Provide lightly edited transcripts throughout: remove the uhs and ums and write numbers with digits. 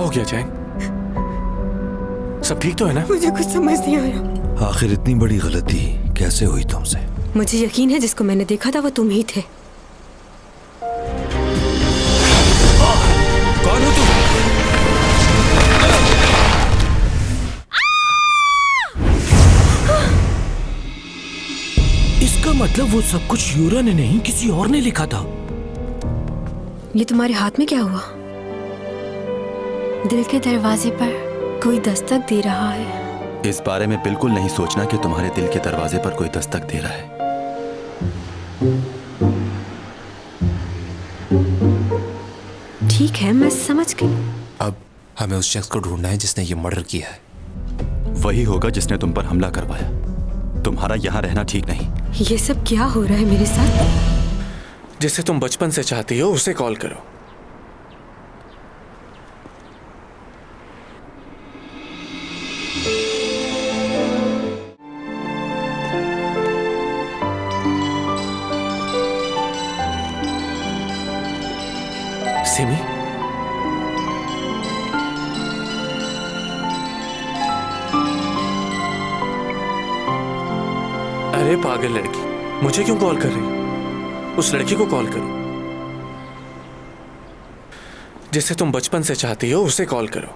हो गया चैंग? सब ठीक तो है ना? मुझे कुछ समझ नहीं आ रहा। आखिर इतनी बड़ी गलती कैसे हुई तुमसे? मुझे यकीन है जिसको मैंने देखा था वो तुम ही थे। कौन हो तुम? इसका मतलब वो सब कुछ यूरा ने नहीं किसी और ने लिखा था। ये तुम्हारे हाथ में क्या हुआ? दिल के दरवाजे पर कोई दस्तक दे रहा है। इस बारे में बिल्कुल नहीं सोचना कि तुम्हारे दिल के दरवाजे पर कोई दस्तक दे रहा है। ठीक है, मैं समझ गई। अब हमें उस शख्स को ढूंढना है जिसने ये मर्डर किया है। वही होगा जिसने तुम पर हमला करवाया। तुम्हारा यहाँ रहना ठीक नहीं। ये सब क्या हो रहा है मेरे साथ? जिसे तुम बचपन से चाहती हो उसे कॉल करो। सिमी, अरे पागल लड़की, मुझे क्यों कॉल कर रही? उस लड़की को कॉल करो। जिसे तुम बचपन से चाहती हो उसे कॉल करो।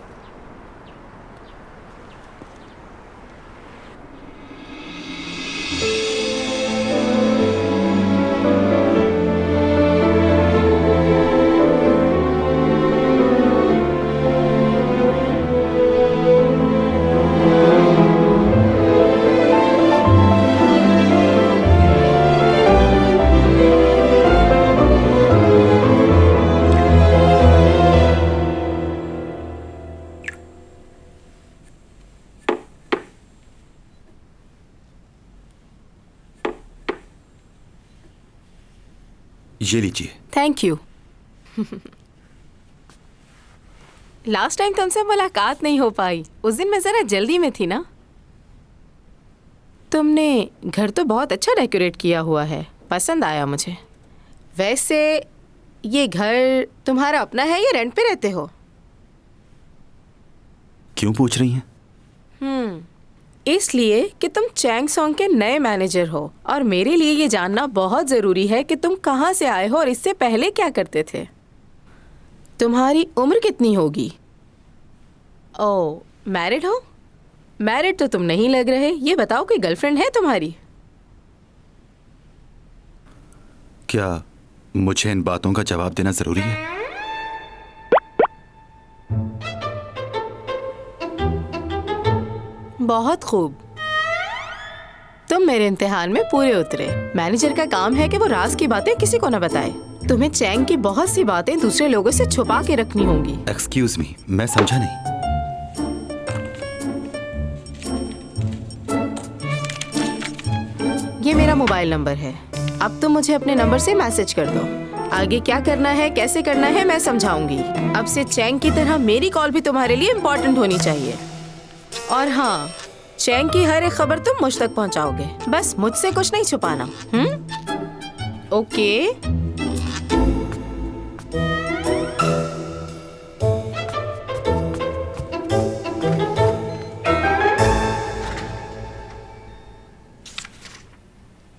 ये लीजिए। Thank you. लास्ट टाइम तुमसे मुलाकात नहीं हो पाई। उस दिन मैं जरा जल्दी में थी ना। तुमने घर तो बहुत अच्छा डेकोरेट किया हुआ है, पसंद आया मुझे। वैसे ये घर तुम्हारा अपना है या रेंट पे रहते हो? क्यों पूछ रही हैं? इसलिए कि तुम चैंग सॉन्ग के नए मैनेजर हो और मेरे लिए ये जानना बहुत ज़रूरी है कि तुम कहाँ से आए हो और इससे पहले क्या करते थे। तुम्हारी उम्र कितनी होगी? ओह, मैरिड हो? मैरिड तो तुम नहीं लग रहे। ये बताओ कि गर्लफ्रेंड है तुम्हारी? क्या मुझे इन बातों का जवाब देना जरूरी है? बहुत खूब। तुम मेरे इम्तिहान में पूरे उतरे। मैनेजर का काम है कि वो राज की बातें किसी को न बताए। तुम्हें चैंग की बहुत सी बातें दूसरे लोगों से छुपा के रखनी होंगी। एक्सक्यूज मी, मैं समझा नहीं। ये मेरा मोबाइल नंबर है। अब तुम मुझे अपने नंबर से मैसेज कर दो। आगे क्या करना है, कैसे करना है, मैं समझाऊंगी। अब से चैंग की तरह मेरी कॉल भी तुम्हारे लिए इम्पोर्टेंट होनी चाहिए। और हाँ, चैंग की हर एक खबर तुम मुझ तक पहुंचाओगे। बस मुझसे कुछ नहीं छुपाना। ओके?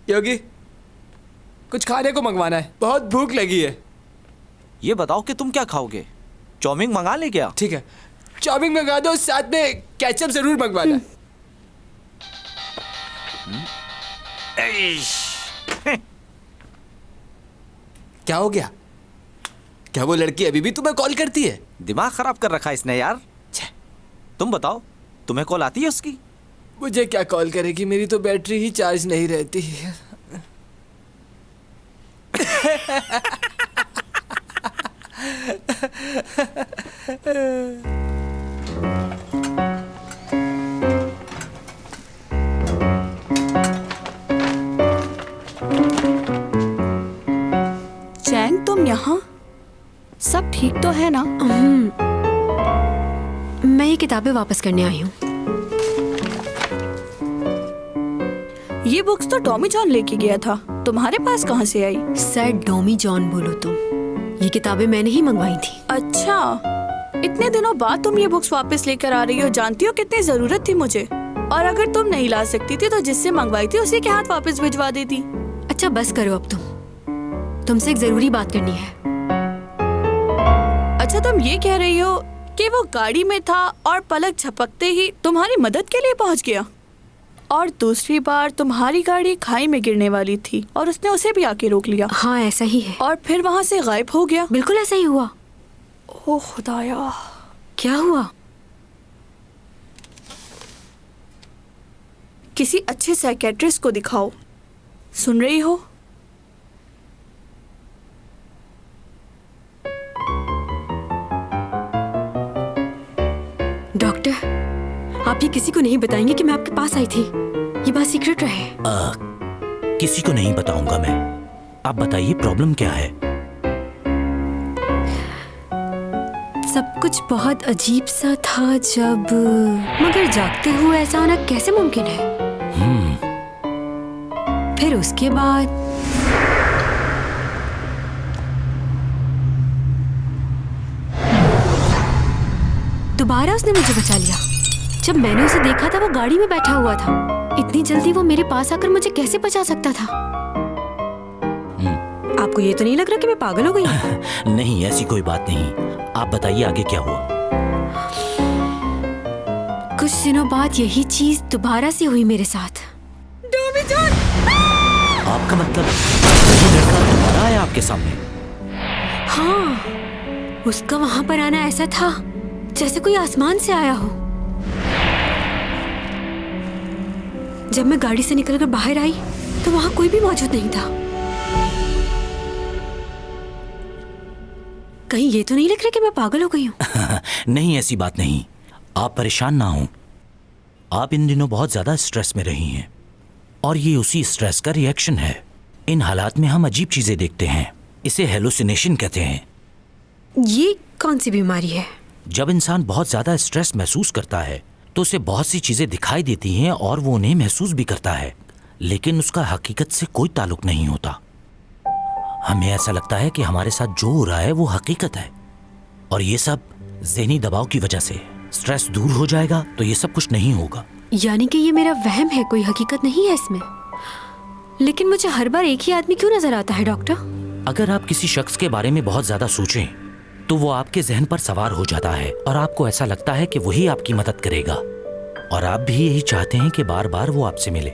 योगी, कुछ खाने को मंगवाना है, बहुत भूख लगी है। ये बताओ कि तुम क्या खाओगे? चाउमीन मंगा ले क्या? ठीक है, चाउमीन मंगा दो, साथ में केचप जरूर मंगवाना। क्या हो गया? क्या वो लड़की अभी भी तुम्हें कॉल करती है? दिमाग खराब कर रखा है इसने यार। तुम बताओ, तुम्हें कॉल आती है उसकी? मुझे क्या कॉल करेगी, मेरी तो बैटरी ही चार्ज नहीं रहती। चैंग, तुम यहाँ? सब ठीक तो है ना? मैं ये किताबें वापस करने आई हूँ। ये बुक्स तो टॉमी जॉन लेके गया था, तुम्हारे पास कहाँ से आई? सर डॉमी जॉन बोलो तुम। ये किताबें मैंने ही मंगवाई थी। अच्छा, इतने दिनों बाद तुम ये बुक्स वापस लेकर आ रही हो, जानती हो कितनी जरूरत थी मुझे। और अगर तुम नहीं ला सकती थी तो जिससे मंगवाई थी उसी के हाथ वापस भिजवा देती। अच्छा बस करो अब तुमसे एक जरूरी बात करनी है। अच्छा तुम ये कह रही हो कि वो गाड़ी में था और पलक झपकते ही तुम्हारी मदद के लिए पहुंच गया, और दूसरी बार तुम्हारी गाड़ी खाई में गिरने वाली थी और उसने उसे भी आके रोक लिया। हाँ ऐसा ही है। और फिर वहाँ से गायब हो गया। बिल्कुल ऐसा ही हुआ। ओह खुदाया, क्या हुआ? किसी अच्छे साइकेट्रिस्ट को दिखाओ। सुन रही हो? डॉक्टर, आप ये किसी को नहीं बताएंगे कि मैं आपके पास आई थी? ये बात सीक्रेट रहे। किसी को नहीं बताऊंगा मैं। आप बताइए प्रॉब्लम क्या है? सब कुछ बहुत अजीब सा था जब, मगर जागते हुए ऐसा होना कैसे मुमकिन है? फिर उसके बाद दोबारा उसने मुझे बचा लिया। जब मैंने उसे देखा था वो गाड़ी में बैठा हुआ था। इतनी जल्दी वो मेरे पास आकर मुझे कैसे बचा सकता था? आपको ये तो नहीं लग रहा कि मैं पागल हो गई? नहीं, ऐसी कोई बात नहीं। आप बताइए आगे क्या हुआ? कुछ दिनों बाद यही चीज दोबारा से हुई मेरे साथ। आपका मतलब ये लड़का दोबारा आया आपके सामने? हाँ, उसका वहां पर आना ऐसा था जैसे कोई आसमान से आया हो। जब मैं गाड़ी से निकलकर बाहर आई तो वहां कोई भी मौजूद नहीं था। कहीं ये तो नहीं लग रहा कि मैं पागल हो गई हूँ? नहीं, ऐसी बात नहीं। आप परेशान ना हो। आप इन दिनों बहुत ज्यादा स्ट्रेस में रही हैं और ये उसी स्ट्रेस का रिएक्शन है। इन हालात में हम अजीब चीजें देखते हैं। इसे हेलुसिनेशन कहते हैं। ये कौन सी बीमारी है? जब इंसान बहुत ज्यादा स्ट्रेस महसूस करता है तो उसे बहुत सी चीजें दिखाई देती हैं और वो उन्हें महसूस भी करता है, लेकिन उसका हकीकत से कोई ताल्लुक नहीं होता। हमें ऐसा लगता है कि हमारे साथ जो हो रहा है वो हकीकत है, और ये सब ज़हनी दबाव की वजह से। स्ट्रेस दूर हो जाएगा तो ये सब कुछ नहीं होगा। यानी कि ये मेरा वहम है, कोई हकीकत नहीं है इसमें। लेकिन मुझे हर बार एक ही आदमी क्यों नजर आता है डॉक्टर? अगर आप किसी शख्स के बारे में बहुत ज्यादा सोचें तो वो आपके जहन पर सवार हो जाता है और आपको ऐसा लगता है कि वही आपकी मदद करेगा, और आप भी यही चाहते हैं कि बार बार वो आपसे मिले।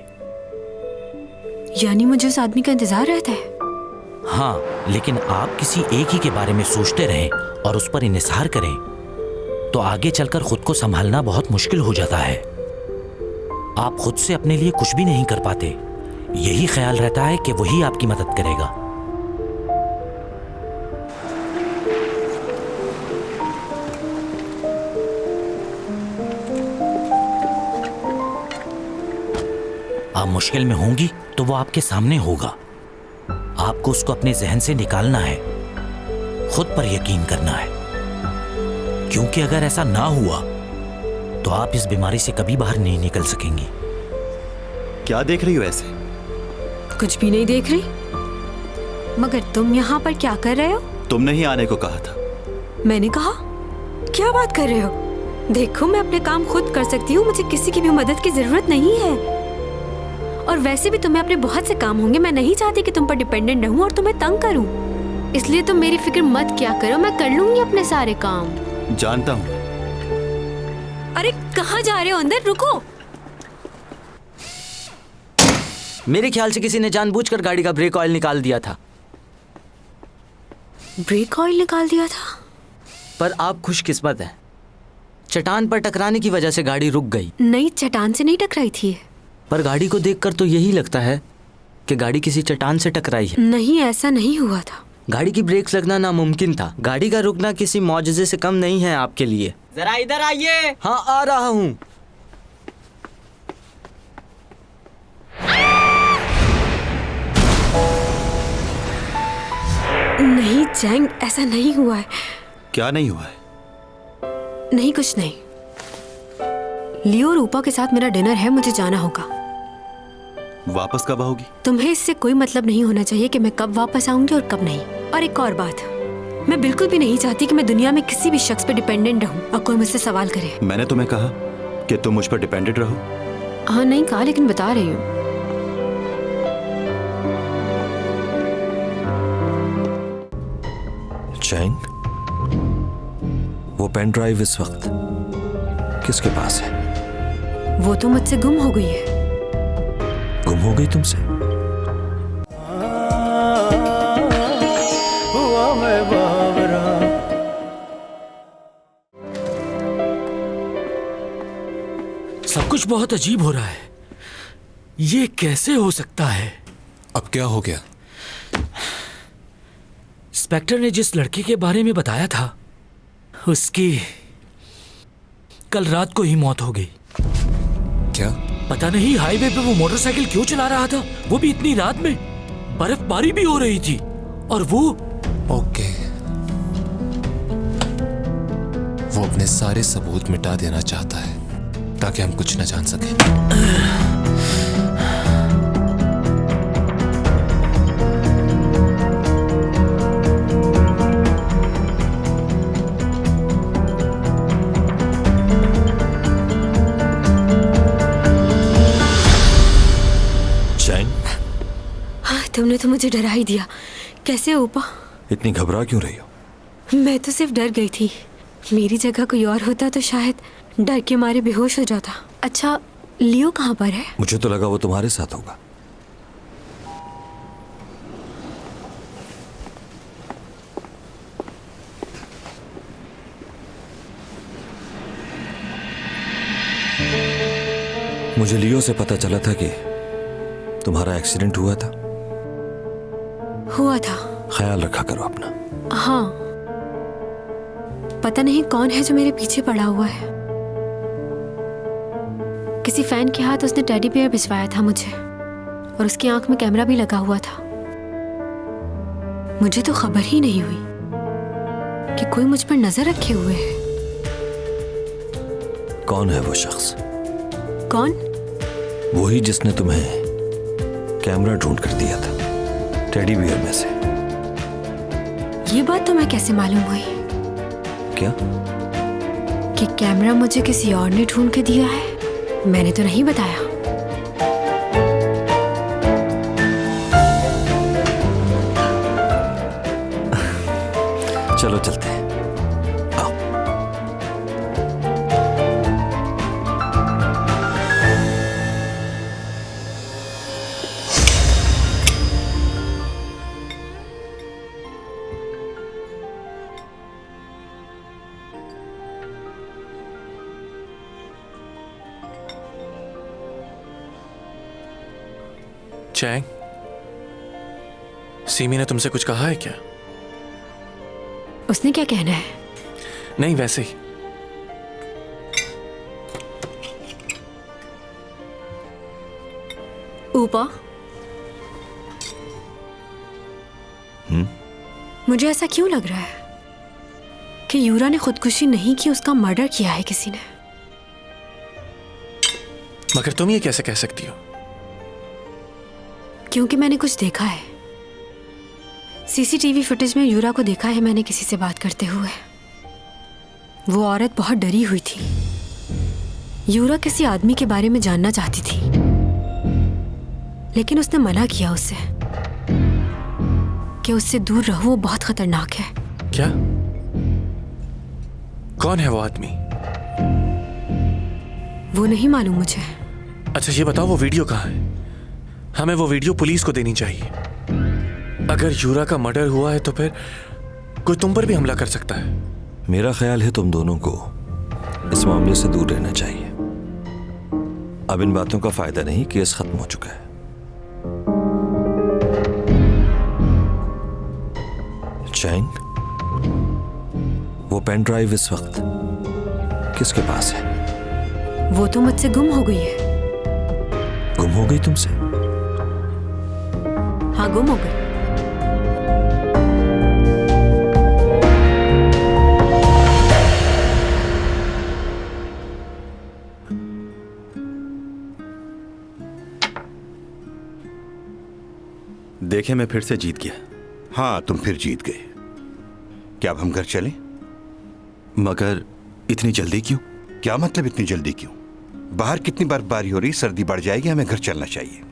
यानी मुझे उस आदमी का इंतजार रहता है? हाँ, लेकिन आप किसी एक ही के बारे में सोचते रहें और उस पर इन्हिसार करें तो आगे चलकर खुद को संभालना बहुत मुश्किल हो जाता है। आप खुद से अपने लिए कुछ भी नहीं कर पाते। यही ख्याल रहता है कि वही आपकी मदद करेगा। आप मुश्किल में होंगी तो वो आपके सामने होगा। आपको उसको अपने जहन से निकालना है, खुद पर यकीन करना है, क्योंकि अगर ऐसा ना हुआ तो आप इस बीमारी से कभी बाहर नहीं निकल सकेंगी। क्या देख रही हो ऐसे? कुछ भी नहीं देख रही। मगर तुम यहाँ पर क्या कर रहे हो? तुमने ही आने को कहा था। मैंने कहा? क्या बात कर रहे हो? देखो, मैं अपने काम खुद कर सकती हूँ, मुझे किसी की भी मदद की जरूरत नहीं है। और वैसे भी तुम्हें अपने बहुत से काम होंगे। मैं नहीं चाहती कि तुम पर डिपेंडेंट रहूं और तुम्हें तंग करूं। इसलिए तुम मेरी फिक्र मत क्या करो, मैं कर लूंगी अपने सारे काम। जानता हूँ। अरे कहाँ जा रहे हो? अंदर रुको। मेरे ख्याल से किसी ने जानबूझकर गाड़ी का ब्रेक ऑयल निकाल दिया था। ब्रेक ऑयल निकाल दिया था? पर आप खुशकिस्मत हैं, चट्टान पर टकराने की वजह से गाड़ी रुक गई। नहीं, चट्टान से नहीं टकराई थी। पर गाड़ी को देखकर तो यही लगता है कि गाड़ी किसी चट्टान से टकराई है। नहीं, ऐसा नहीं हुआ था। गाड़ी की ब्रेक्स लगना नामुमकिन था। गाड़ी का रुकना किसी मौजज़े से कम नहीं है आपके लिए। जरा इधर आइए। हाँ, आ रहा हूँ। नहीं जैंग, ऐसा नहीं हुआ है। क्या नहीं हुआ है? नहीं, कुछ नहीं। लियो और रूपा के साथ मेरा डिनर है, मुझे जाना होगा। वापस कब आओगी? तुम्हें इससे कोई मतलब नहीं होना चाहिए कि मैं कब वापस आऊंगी और कब नहीं। और एक और बात, मैं बिल्कुल भी नहीं चाहती कि मैं दुनिया में किसी भी शख्स पे डिपेंडेंट रहूं और कोई मुझसे सवाल करे। मैंने तुम्हें कहा कि तुम मुझ पर डिपेंडेंट रहो। हाँ नहीं कहा, लेकिन बता रही हूँ। चैंग, वो पेन ड्राइव इस वक्त किसके पास है? वो तो मुझसे गुम हो गई है। गुम हो गई तुमसे? सब कुछ बहुत अजीब हो रहा है। ये कैसे हो सकता है? अब क्या हो गया? इंस्पेक्टर ने जिस लड़के के बारे में बताया था, उसकी कल रात को ही मौत हो गई। क्या? पता नहीं हाईवे पे वो मोटरसाइकिल क्यों चला रहा था, वो भी इतनी रात में। बर्फबारी भी हो रही थी और वो ओके, वो अपने सारे सबूत मिटा देना चाहता है ताकि हम कुछ न जान सकें। तुमने तो मुझे डरा ही दिया। कैसे हो ऊपा? इतनी घबरा क्यों रही हो? मैं तो सिर्फ डर गई थी। मेरी जगह कोई और होता तो शायद डर के मारे बेहोश हो जाता। अच्छा, लियो कहाँ पर है? मुझे तो लगा वो तुम्हारे साथ होगा। मुझे लियो से पता चला था कि तुम्हारा एक्सीडेंट हुआ था। हुआ था। ख्याल रखा करो अपना। हाँ, पता नहीं कौन है जो मेरे पीछे पड़ा हुआ है। किसी फैन के हाथ उसने टेडी बियर भिजवाया था मुझे, और उसकी आंख में कैमरा भी लगा हुआ था। मुझे तो खबर ही नहीं हुई कि कोई मुझ पर नजर रखे हुए है। कौन है वो शख्स? कौन? वही जिसने तुम्हें कैमरा ढूंढ कर दिया था टेडी बियर में से। ये बात तुम्हें कैसे मालूम हुई? क्या? कि कैमरा मुझे किसी और ने ढूंढ के दिया है? मैंने तो नहीं बताया। चलो चलते हैं। आओ। चैंग, सीमी ने तुमसे कुछ कहा है क्या? उसने क्या कहना है? नहीं, वैसे ही। ऊपा, मुझे ऐसा क्यों लग रहा है कि यूरा ने खुदकुशी नहीं की, उसका मर्डर किया है किसी ने। मगर तुम ये कैसे कह सकती हो? क्योंकि मैंने कुछ देखा है। सीसीटीवी फुटेज में यूरा को देखा है मैंने किसी से बात करते हुए। वो औरत बहुत डरी हुई थी। यूरा किसी आदमी के बारे में जानना चाहती थी, लेकिन उसने मना किया उससे कि उससे दूर रहो, वो बहुत खतरनाक है। क्या? कौन है वो आदमी? वो नहीं मालूम मुझे। अच्छा ये बताओ, वो वीडियो कहाँ है? हमें वो वीडियो पुलिस को देनी चाहिए। अगर यूरा का मर्डर हुआ है तो फिर कोई तुम पर भी हमला कर सकता है। मेरा ख्याल है तुम दोनों को इस मामले से दूर रहना चाहिए। अब इन बातों का फायदा नहीं, केस खत्म हो चुका है। चैंग, वो पेन ड्राइव इस वक्त किसके पास है? वो तो मुझसे गुम हो गई है। गुम हो गई तुमसे? हाँ, गुम हो गई। देखे, मैं फिर से जीत गया। हाँ, तुम फिर जीत गए। क्या अब हम घर चलें? मगर इतनी जल्दी क्यों? क्या मतलब इतनी जल्दी क्यों? बाहर कितनी बर्फबारी हो रही, सर्दी बढ़ जाएगी, हमें घर चलना चाहिए।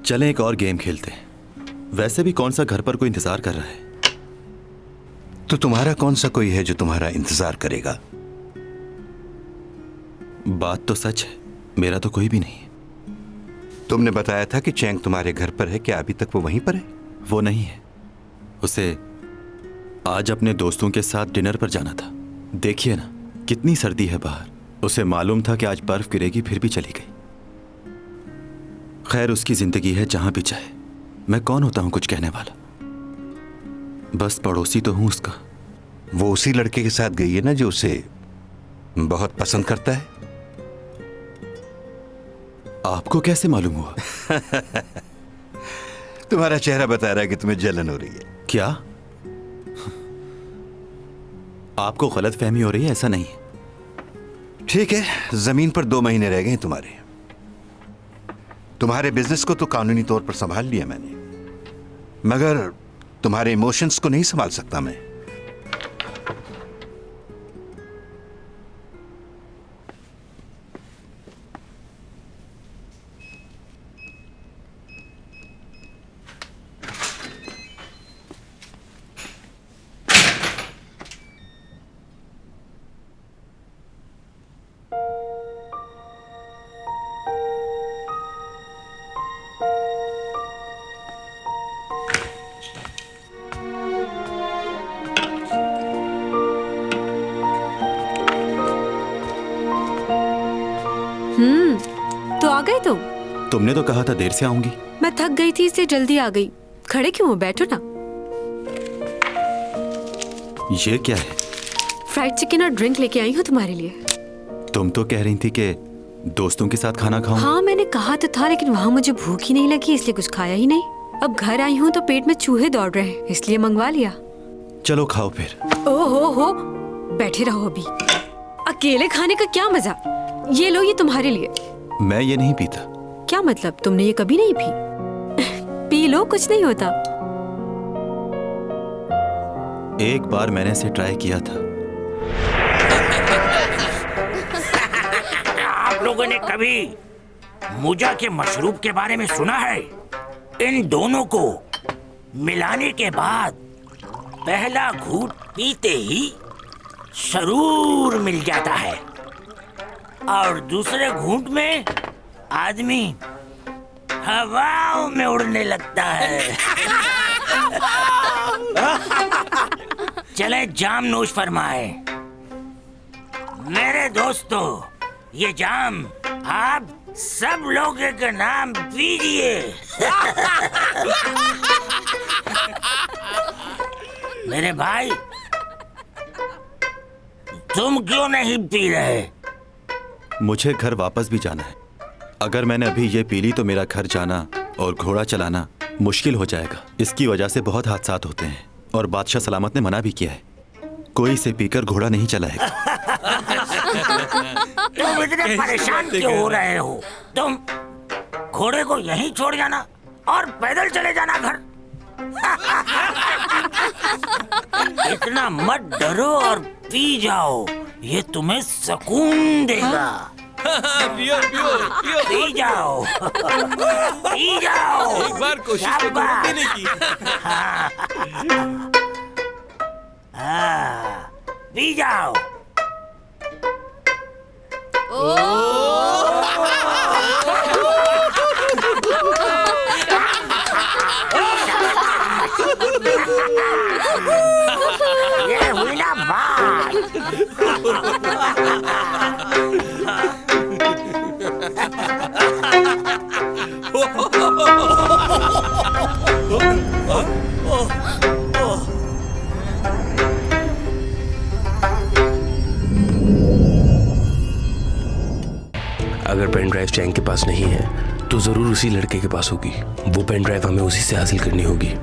चलें एक और गेम खेलते हैं। वैसे भी कौन सा घर पर कोई इंतजार कर रहा है। तो तुम्हारा कौन सा कोई है जो तुम्हारा इंतजार करेगा? बात तो सच है, मेरा तो कोई भी नहीं है। तुमने बताया था कि चैंग तुम्हारे घर पर है, क्या अभी तक वो वहीं पर है? वो नहीं है, उसे आज अपने दोस्तों के साथ डिनर पर जाना था। देखिए ना कितनी सर्दी है बाहर। उसे मालूम था कि आज बर्फ गिरेगी, फिर भी चली गई। खैर उसकी जिंदगी है, जहां भी चाहे। मैं कौन होता हूं कुछ कहने वाला, बस पड़ोसी तो हूं उसका। वो उसी लड़के के साथ गई है ना जो उसे बहुत पसंद करता है। आपको कैसे मालूम हुआ? तुम्हारा चेहरा बता रहा है कि तुम्हें जलन हो रही है। क्या आपको गलतफहमी हो रही है? ऐसा नहीं है। ठीक है, जमीन पर 2 महीने रह गए हैं तुम्हारे बिजनेस को तो कानूनी तौर पर संभाल लिया मैंने, मगर तुम्हारे इमोशंस को नहीं संभाल सकता मैं। तो आ गए तुम? तुमने तो कहा था देर से आऊंगी। मैं थक गई थी इसलिए जल्दी आ गई। खड़े क्यों हो, बैठो ना। ये क्या है? फ्राइड चिकन और ड्रिंक लेके आई हूँ तुम्हारे लिए। तुम तो कह रही थी कि दोस्तों के साथ खाना खाऊं। हाँ मैंने कहा तो था, लेकिन वहाँ मुझे भूख ही नहीं लगी, इसलिए कुछ खाया ही नहीं। अब घर आई हूँ तो पेट में चूहे दौड़ रहे हैं, इसलिए मंगवा लिया। चलो खाओ फिर। ओहो, बैठे रहो अभी। अकेले खाने का क्या मजा। ये लो, ये तुम्हारे लिए। मैं ये नहीं पीता। क्या मतलब, तुमने ये कभी नहीं पी? पी लो, कुछ नहीं होता। एक बार मैंने इसे ट्राई किया था। आप लोगों ने कभी मुजा के मशरूब के बारे में सुना है? इन दोनों को मिलाने के बाद पहला घूंट पीते ही सरूर मिल जाता है और दूसरे घूंट में आदमी हवाओं में उड़ने लगता है। चले जाम नोश फरमाए। मेरे दोस्तों, ये जाम आप सब लोग के नाम पीजिए। मेरे भाई, तुम क्यों नहीं पी रहे? मुझे घर वापस भी जाना है। अगर मैंने अभी ये पी ली तो मेरा घर जाना और घोड़ा चलाना मुश्किल हो जाएगा। इसकी वजह से बहुत हादसात होते हैं और बादशाह सलामत ने मना भी किया है। कोई इसे पीकर घोड़ा नहीं चलाएगा। तुम इतने परेशान क्यों हो रहे हो? तुम घोड़े को यहीं छोड़ जाना और पैदल चले जाना घर। इतना मत डरो और पी जाओ, ये तुम्हें सुकून देगा। पियो पियो पियो, पी जाओ, पी जाओ। एक बार कोशिश तो करो पीने की। हाँ, पी जाओ। ये हुई ना बात। अगर पेन ड्राइव चैंग के पास नहीं है तो जरूर उसी लड़के के पास होगी। वो पेन ड्राइव हमें उसी से हासिल करनी होगी।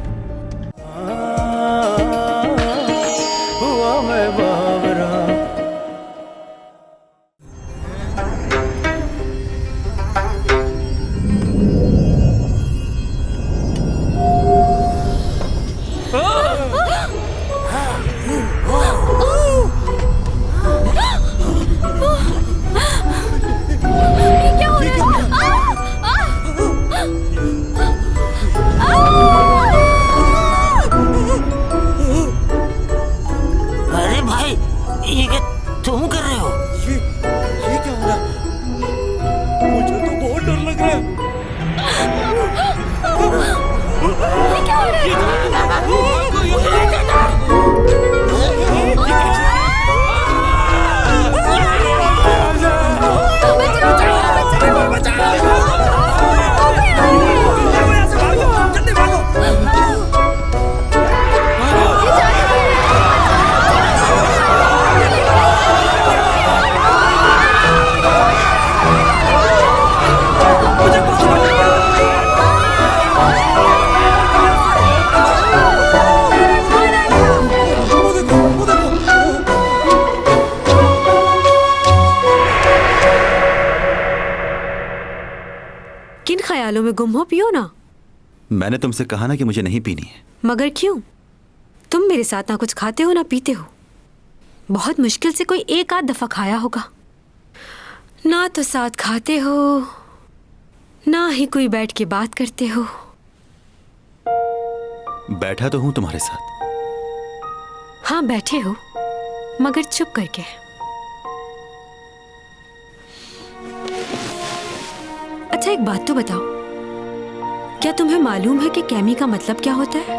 बालों में गुम हो, पियो ना। मैंने तुमसे कहा ना कि मुझे नहीं पीनी है। मगर क्यों? तुम मेरे साथ ना कुछ खाते हो ना पीते हो। बहुत मुश्किल से कोई एक आध दफा खाया होगा। ना तो साथ खाते हो, ना ही कोई बैठ के बात करते हो। बैठा तो हूं तुम्हारे साथ। हाँ बैठे हो, मगर चुप करके। अच्छा एक बात तो बताओ, क्या तुम्हें मालूम है कि कैमी का मतलब क्या होता है?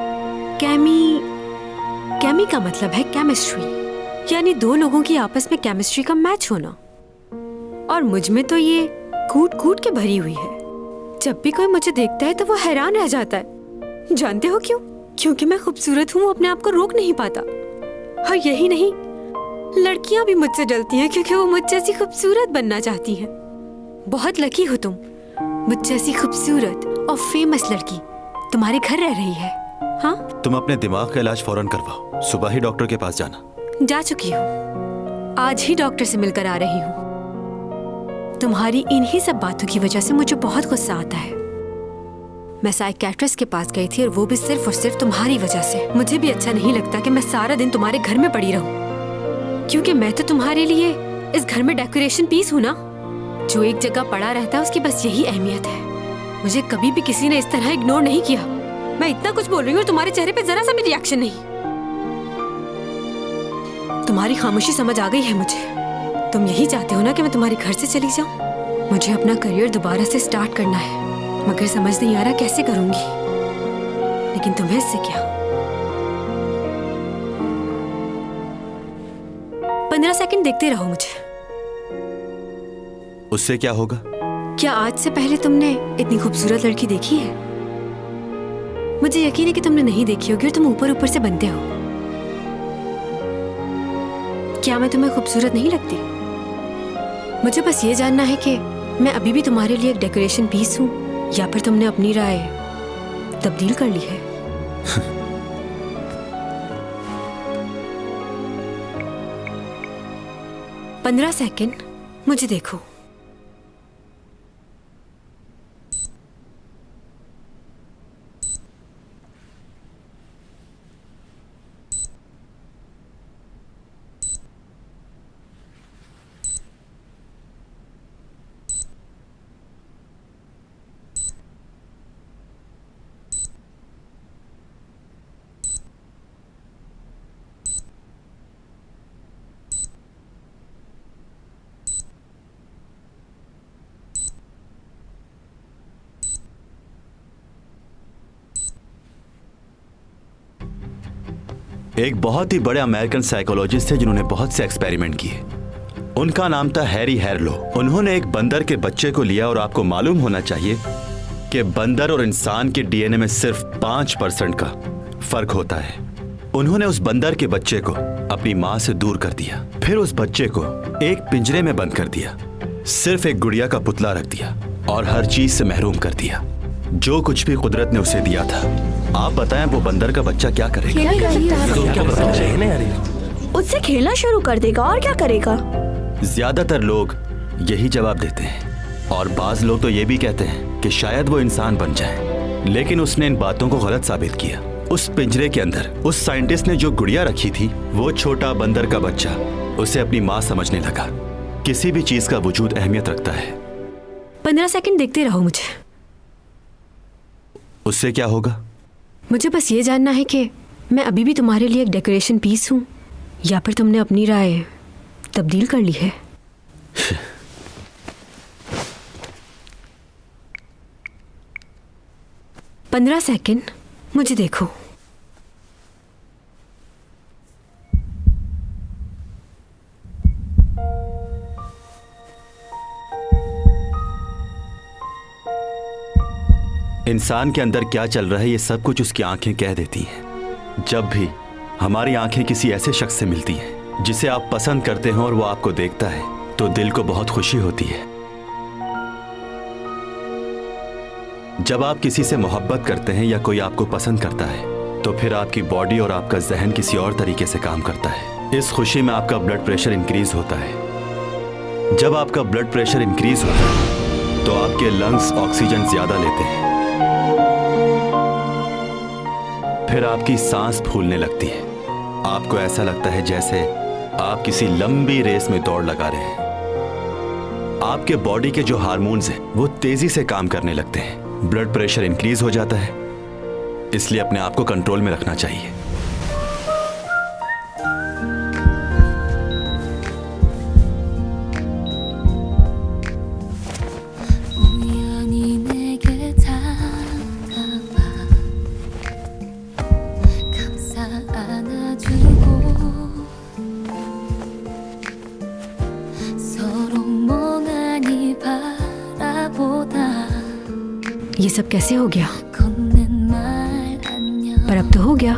कैमी का मतलब है केमिस्ट्री, यानी दो लोगों की आपस में केमिस्ट्री का मैच होना। और मुझ में तो ये कूट कूट के भरी हुई है। जब भी कोई मुझे देखता है तो वो हैरान रह जाता है। जानते हो क्यों? क्योंकि मैं खूबसूरत हूँ, अपने आप को रोक नहीं पाता। और यही नहीं, लड़कियां भी मुझसे जलती हैं क्योंकि वो मुझ जैसी खूबसूरत बनना चाहती हैं। बहुत लकी हो तुम, मुझ जैसी खूबसूरत और फेमस लड़की तुम्हारे घर रह रही है। हाँ, तुम अपने दिमाग का इलाज फौरन करवाओ। सुबह ही डॉक्टर के पास जाना। जा चुकी हूँ, आज ही डॉक्टर से मिलकर आ रही हूँ। तुम्हारी इन्हीं सब बातों की वजह से मुझे बहुत गुस्सा आता है। मैं साइकियाट्रिस्ट के पास गई थी और वो भी सिर्फ और सिर्फ तुम्हारी वजह से। मुझे भी अच्छा नहीं लगता कि मैं सारा दिन तुम्हारे घर में पड़ी रहूं, क्योंकि मैं तो तुम्हारे लिए इस घर में डेकोरेशन पीस हूं ना। जो एक जगह पड़ा रहता है उसकी बस यही अहमियत है। मुझे कभी भी किसी ने इस तरह इग्नोर नहीं किया। मैं इतना कुछ बोल रही हूँ और तुम्हारे चेहरे पे जरा सा भी रिएक्शन नहीं। तुम्हारी खामोशी समझ आ गई है मुझे। तुम यही चाहते हो ना कि मैं तुम्हारे घर से चली जाऊं। मुझे अपना करियर दोबारा से स्टार्ट करना है, मगर समझ नहीं आ रहा कैसे करूंगी। लेकिन तुम्हें इससे क्या? 15 सेकंड देखते रहो मुझे। उससे क्या होगा? क्या आज से पहले तुमने इतनी खूबसूरत लड़की देखी है? मुझे यकीन है कि तुमने नहीं देखी होगी और तुम ऊपर ऊपर से बनते हो। क्या मैं तुम्हें खूबसूरत नहीं लगती? मुझे बस ये जानना है कि मैं अभी भी तुम्हारे लिए एक डेकोरेशन पीस हूँ या फिर तुमने अपनी राय तब्दील कर ली है। पंद्रह सेकंड मुझे देखो। एक बहुत ही बड़े अमेरिकन साइकोलॉजिस्ट थे जिन्होंने बहुत से एक्सपेरिमेंट किए। उनका नाम था हैरी हैरलो। उन्होंने एक बंदर के बच्चे को लिया और आपको मालूम होना चाहिए कि बंदर और इंसान के डीएनए में सिर्फ 5% का फर्क होता है। उन्होंने उस बंदर के बच्चे को अपनी माँ से दूर कर दिया, फिर उस बच्चे को एक पिंजरे में बंद कर दिया, सिर्फ एक गुड़िया का पुतला रख दिया और हर चीज से महरूम कर दिया जो कुछ भी कुदरत ने उसे दिया था। आप बताएं वो बंदर का बच्चा क्या करेगा? उससे खेलना शुरू कर देगा और क्या करेगा? ज्यादातर लोग यही जवाब देते हैं और बाज लोग तो ये भी कहते हैं कि शायद वो इंसान बन जाए। लेकिन उसने इन बातों को गलत साबित किया। उस पिंजरे के अंदर उस साइंटिस्ट ने जो गुड़िया रखी थी, वो छोटा बंदर का बच्चा उसे अपनी माँ समझने लगा। किसी भी चीज का वजूद अहमियत रखता है। 15 सेकंड देखते रहो मुझे। उससे क्या होगा? मुझे बस ये जानना है कि मैं अभी भी तुम्हारे लिए एक डेकोरेशन पीस हूँ या फिर तुमने अपनी राय तब्दील कर ली है। पंद्रह सेकंड मुझे देखो। इंसान के अंदर क्या चल रहा है ये सब कुछ उसकी आंखें कह देती हैं। जब भी हमारी आंखें किसी ऐसे शख्स से मिलती हैं जिसे आप पसंद करते हैं और वो आपको देखता है तो दिल को बहुत खुशी होती है। जब आप किसी से मोहब्बत करते हैं या कोई आपको पसंद करता है तो फिर आपकी बॉडी और आपका जहन किसी और तरीके से काम करता है। इस खुशी में आपका ब्लड प्रेशर इंक्रीज होता है। जब आपका ब्लड प्रेशर इंक्रीज होता है तो आपके लंग्स ऑक्सीजन ज्यादा लेते हैं, फिर आपकी सांस फूलने लगती है। आपको ऐसा लगता है जैसे आप किसी लंबी रेस में दौड़ लगा रहे हैं। आपके बॉडी के जो हार्मोन्स हैं वो तेजी से काम करने लगते हैं। ब्लड प्रेशर इंक्रीज हो जाता है, इसलिए अपने आप को कंट्रोल में रखना चाहिए। ये सब कैसे हो गया? पर अब तो हो गया।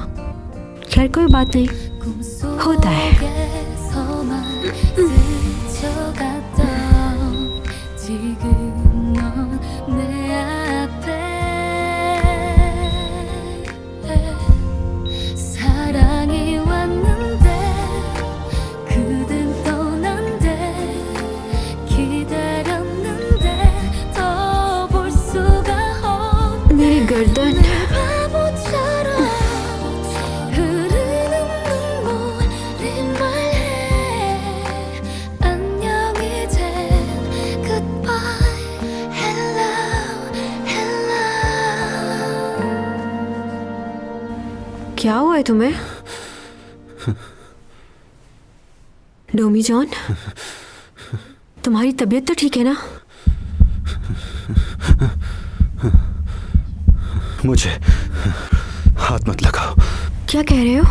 खैर कोई बात नहीं, होता है। मेरी गर्दन क्या हुआ है तुम्हें? डोमी जॉन, तुम्हारी तबीयत तो ठीक है ना? मुझे हाथ मत लगाओ। क्या कह रहे हो?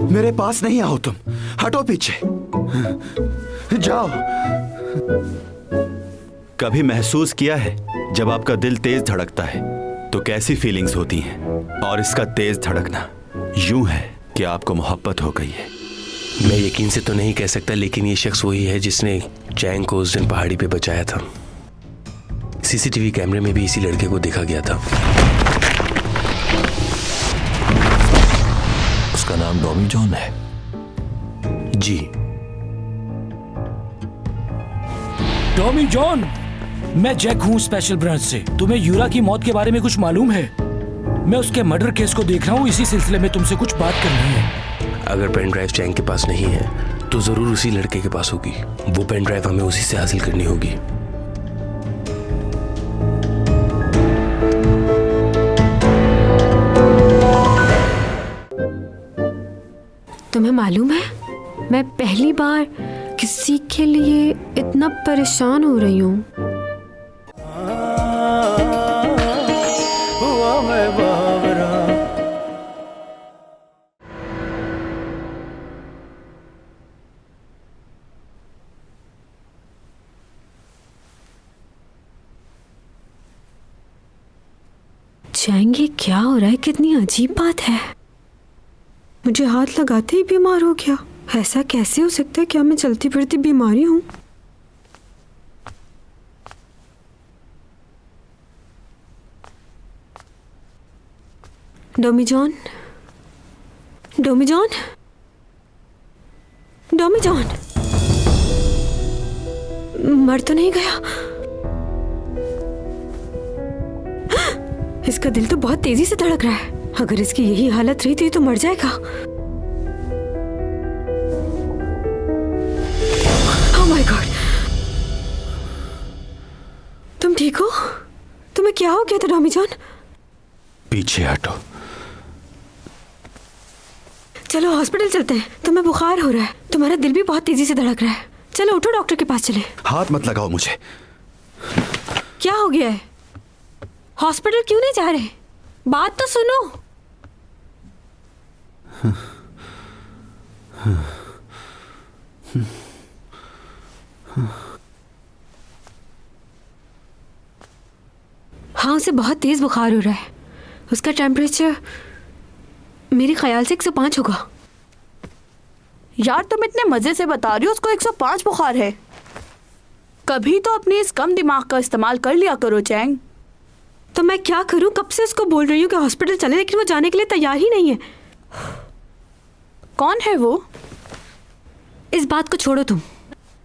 मेरे पास नहीं आओ, तुम हटो पीछे जाओ। कभी महसूस किया है जब आपका दिल तेज धड़कता है तो कैसी फीलिंग्स होती हैं? और इसका तेज धड़कना यूं है कि आपको मोहब्बत हो गई है। मैं यकीन से तो नहीं कह सकता, लेकिन ये शख्स वही है जिसने चैंग को उस दिन पहाड़ी पे बचाया था। सीसीटीवी कैमरे में भी इसी लड़के को देखा गया था। उसका नाम डॉमी जॉन है? जी। टॉमी जॉन, मैं जैक हूँ स्पेशल ब्रांच से। तुम्हें यूरा की मौत के बारे में कुछ मालूम है? मैं उसके मर्डर केस को देख रहा हूँ, इसी सिलसिले में तुमसे कुछ बात करनी है। अगर पेन ड्राइव चैंग के पास नहीं है तो जरूर उसी लड़के के पास होगी। वो पेन ड्राइव हमें उसी से हासिल करनी होगी। तुम्हें मालूम है, मैं पहली बार किसी के लिए इतना परेशान हो रही हूँ। चैंग, ये क्या हो रहा है? कितनी अजीब बात है। मुझे हाथ लगाते ही बीमार हो गया। ऐसा कैसे हो सकता है? क्या मैं चलती फिरती बीमारी हूँ? डोमी जॉन, डोमी जॉन, डोमी जॉन, मर तो नहीं गया? इसका दिल तो बहुत तेजी से धड़क रहा है। अगर इसकी यही हालत रही तो मर जाएगा। ओह माय गॉड, तुम ठीक हो? तुम्हें क्या हो गया था डॉमी जॉन? पीछे हटो। चलो हॉस्पिटल चलते हैं। तुम्हें बुखार हो रहा है, तुम्हारा दिल भी बहुत तेजी से धड़क रहा है। चलो उठो, डॉक्टर के पास चले। हाथ मत लगाओ मुझे। क्या हो गया है? हॉस्पिटल क्यों नहीं जा रहे? बात तो सुनो। हाँ, उसे बहुत तेज बुखार हो रहा है। उसका टेम्परेचर मेरे ख्याल से 105 होगा। यार तुम इतने मजे से बता रही हो उसको 105 बुखार है। कभी तो अपनी इस कम दिमाग का इस्तेमाल कर लिया करो चैंग। तो मैं क्या करूं? कब से उसको बोल रही हूँ कि हॉस्पिटल चले, लेकिन वो जाने के लिए तैयार ही नहीं है। कौन है वो? इस बात को छोड़ो तुम,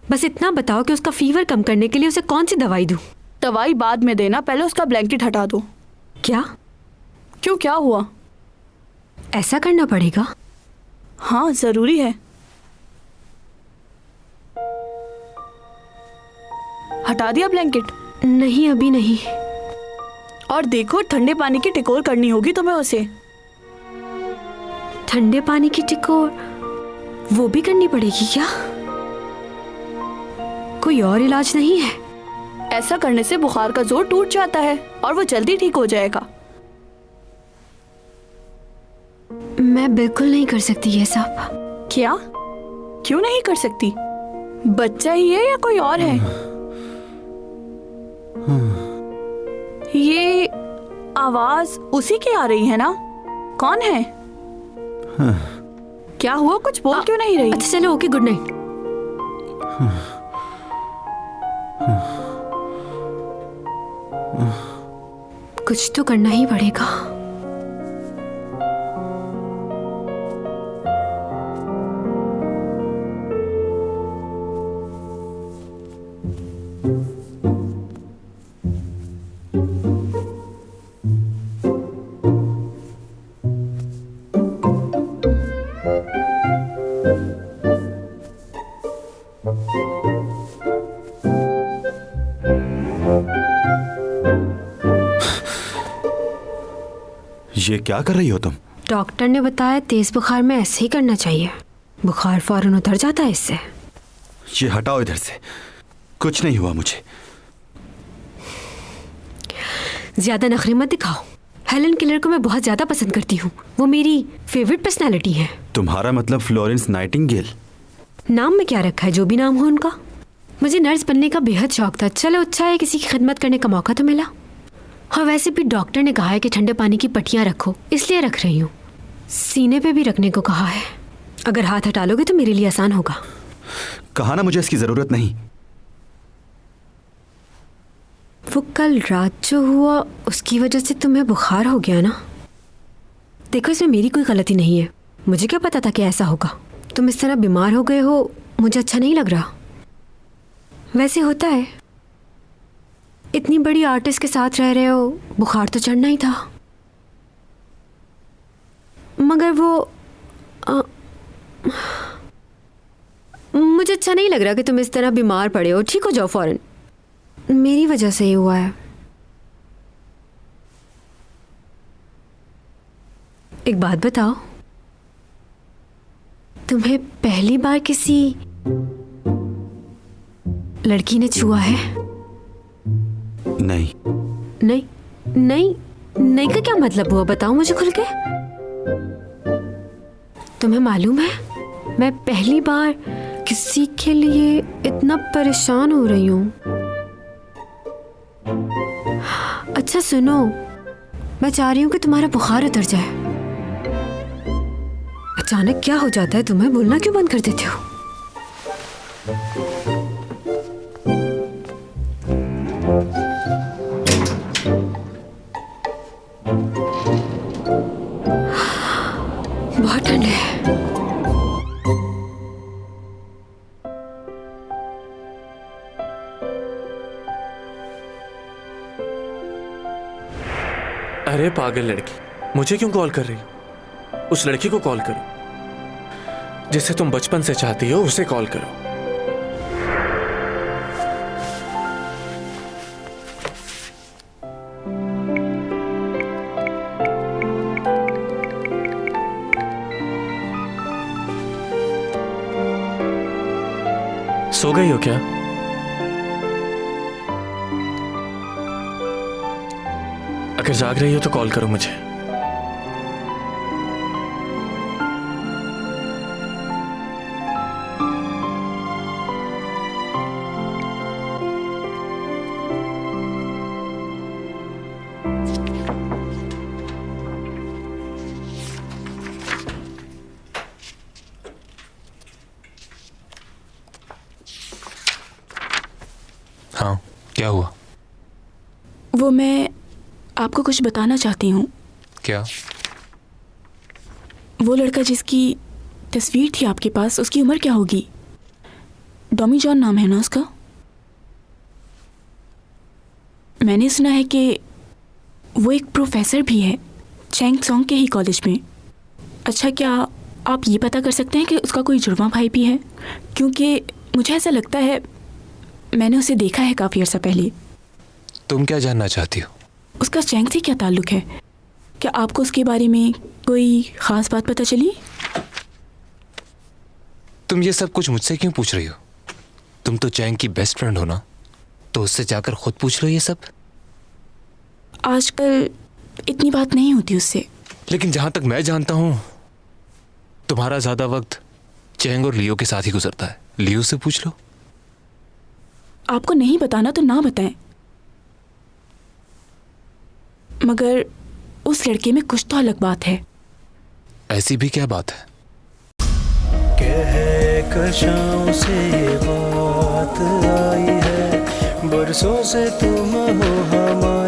बस इतना बताओ कि उसका फीवर कम करने के लिए उसे कौन सी दवाई दूं? दवाई बाद में देना, पहले उसका ब्लैंकेट हटा दो। क्या? क्यों, क्या हुआ? ऐसा करना पड़ेगा? हाँ, जरूरी है। हटा दिया ब्लैंकेट? नहीं, अभी नहीं। और देखो, ठंडे पानी की टिकोर करनी होगी तुम्हें उसे। ठंडे पानी की टिकोर वो भी करनी पड़ेगी क्या? कोई और इलाज नहीं है? ऐसा करने से बुखार का जोर टूट जाता है और वो जल्दी ठीक हो जाएगा। मैं बिल्कुल नहीं कर सकती ये सब। क्या? क्यों नहीं कर सकती? बच्चा ही है या कोई और है? ये आवाज उसी की आ रही है ना? कौन है? क्या हुआ, कुछ बोल क्यों नहीं रही? अच्छा चलो, ओके, गुड नाइट। कुछ तो करना ही पड़ेगा। ये क्या कर रही हो तुम? डॉक्टर ने बताया तेज बुखार में ऐसे ही करना चाहिए, बुखार फौरन उतर जाता है इससे। ये हटाओ इधर से, कुछ नहीं हुआ मुझे। ज्यादा नखरे मत दिखाओ। हेलन किलर को मैं बहुत ज्यादा पसंद करती हूँ, वो मेरी फेवरेट पर्सनालिटी है। तुम्हारा मतलब फ्लोरेंस नाइटिंगेल? नाम में क्या रखा है, जो भी नाम हो उनका। मुझे नर्स बनने का बेहद शौक था, चलो अच्छा है किसी की खिदमत करने का मौका तो मिला। हाँ, वैसे भी डॉक्टर ने कहा है कि ठंडे पानी की पट्टियाँ रखो, इसलिए रख रही हूँ। सीने पे भी रखने को कहा है, अगर हाथ हटा लोगे तो मेरे लिए आसान होगा। कहा ना मुझे इसकी जरूरत नहीं। वो कल रात जो हुआ उसकी वजह से तुम्हें बुखार हो गया ना? देखो, इसमें मेरी कोई गलती नहीं है, मुझे क्या पता था कि ऐसा होगा। तुम इस तरह बीमार हो गए हो, मुझे अच्छा नहीं लग रहा। वैसे होता है, इतनी बड़ी आर्टिस्ट के साथ रह रहे हो, बुखार तो चढ़ना ही था। मगर वो मुझे अच्छा नहीं लग रहा कि तुम इस तरह बीमार पड़े हो। ठीक हो जाओ फौरन, मेरी वजह से ही हुआ है। एक बात बताओ, तुम्हें पहली बार किसी लड़की ने छुआ है? नहीं। नहीं नहीं नहीं का क्या मतलब हुआ, बताओ मुझे खुल के। तुम्हें मालूम है, मैं पहली बार किसी के लिए इतना परेशान हो रही हूँ। अच्छा सुनो, मैं चाह रही हूँ कि तुम्हारा बुखार उतर जाए। अचानक क्या हो जाता है तुम्हें, बोलना क्यों बंद कर देते हो? बहुत ठंड है। अरे पागल लड़की, मुझे क्यों कॉल कर रही हो? उस लड़की को कॉल करो जिसे तुम बचपन से चाहती हो, उसे कॉल करो। सो गई हो क्या? अगर जाग रही हो तो कॉल करो मुझे। हाँ, क्या हुआ? वो मैं आपको कुछ बताना चाहती हूँ। क्या? वो लड़का जिसकी तस्वीर थी आपके पास, उसकी उम्र क्या होगी? डॉमी जॉन नाम है ना उसका? मैंने सुना है कि वो एक प्रोफेसर भी है चैंग सॉन्ग के ही कॉलेज में। अच्छा, क्या आप ये पता कर सकते हैं कि उसका कोई जुड़वा भाई भी है? क्योंकि मुझे ऐसा लगता है मैंने उसे देखा है काफ़ी अर्सा पहले। तुम क्या जानना चाहती हो? उसका चैंग से क्या ताल्लुक है? क्या आपको उसके बारे में कोई ख़ास बात पता चली? तुम ये सब कुछ मुझसे क्यों पूछ रही हो? तुम तो चैंग की बेस्ट फ्रेंड हो ना, तो उससे जाकर खुद पूछ लो ये सब। आजकल इतनी बात नहीं होती उससे। लेकिन जहां तक मैं जानता हूं, तुम्हारा ज्यादा वक्त चैंग और लियो के साथ ही गुजरता है। लियो से पूछ लो। आपको नहीं बताना तो ना बताएं, मगर उस लड़के में कुछ तो अलग बात है। ऐसी भी क्या बात है? कशाओं से ये बात आई है, बरसों से तुम हो हमारे